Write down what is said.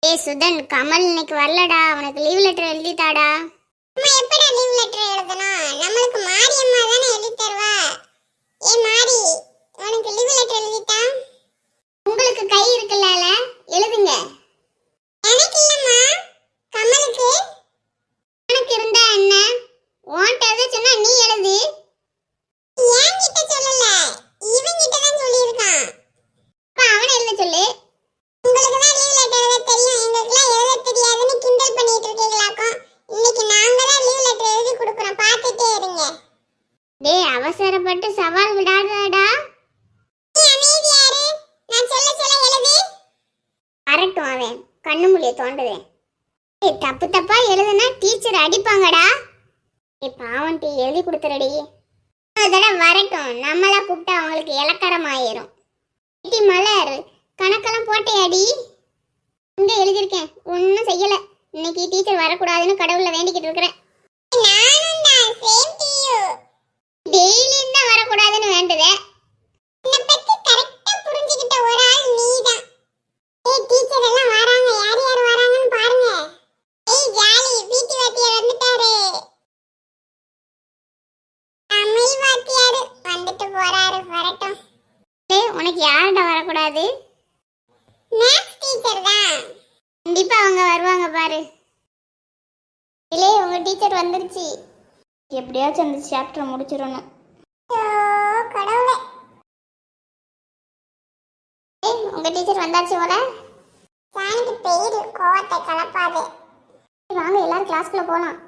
ஏய் சுதன், கமல் இன்னைக்கு வரலடா. அவனுக்கு லீவ் லெட்டர் எழுதிட்டாடா. அம்மா எப்படா லீவ் லெட்டர் எழுதணும்? நம்மளுக்கு மாரியம்மா தானே எழுதி தருவா. ஏ மாரி, உனக்கு லீவ் லெட்டர் எழுதிட்டா? உங்களுக்கு கை இருக்குல்ல, எழுதுங்க. எனக்கு இல்லம்மா, கமலுக்கு. உனக்கு இருந்தா என்ன? உன்கிட்ட எதை சொன்னா நீ எழுது. என்கிட்ட சொல்லல, இவன்கிட்ட தான் சொல்லியிருக்கான். அப்ப அவனை எழுத சொல்லு. உங்களுக்கு தான் லீவ் லெட்டர் எழுத தெரியும், எங்களுக்குலாம் எழுத தெரியாதுன்னு கிண்டல் பண்ணிட்டு இருக்கீங்களாக்கும். இன்னைக்கு நாங்க தான் லீவ் லெட்டர் எழுதி கொடுக்குறோம், பார்த்துட்டே இருங்க. டேய், அவசரப்பட்டு சவால் விடாதடா. நீ அமைதியா இரு, நான் சொல்ல சொல்ல எழுது. அரட்டும் அவன், கண்ணு மொழியை தோண்டுதேன். ஏய், தப்பு தப்பா எழுதுனா டீச்சர் அடிப்பாங்கடா. ஏய் பாவம், டீ எழுதி கொடுத்துறடி. தடவை வரட்டும், நம்மளா கூப்பிட்டா அவங்களுக்கு இலக்காரம் ஆயிரும். மலர், கணக்கெல்லாம் போட்டையாடி? இங்க எழுதியிருக்கேன், ஒன்றும் செய்யல. இன்னைக்கு டீச்சர் வரக்கூடாதுன்னு கடவுளை வேண்டிக்கிட்டு இருக்கிறேன். நானும் தான், சேம் டு யூ. டெய்லியும் தான் வரக்கூடாதுன்னு வேண்டுதே. உன்னை பத்தி கரெக்டா புரிஞ்சுக்கிட்ட ஒரு ஆள் நீதான். ஏய் டீச்சர் எல்லாம் வராங்க, யார் யார் வராங்கன்னு பாருங்க. ஏய் ஜாலி, பிடி வாத்தியார் வந்துட்டாரு. தமிழ் வாத்தியார் வந்துட்டு போறாரு, வரட்டும். டேய், உனக்கு யார்கிட்ட வரக்கூடாது? மேத்ஸ் டீச்சர் தான். கண்டிப்பா அவங்க வருவாங்க பாரு. இல்லே, உங்க டீச்சர் வந்துருச்சு. எப்படியாச்சும் அந்த சாப்டரை முடிச்சிடணும். ஐயோ கடவுளே. ஏய், உங்க டீச்சர் வந்தாச்சு போல. சாணிக்கு பேரு கோவத்தை கலப்பாது. வாங்க எல்லாரும் கிளாஸ்க்குள்ள போலாம்.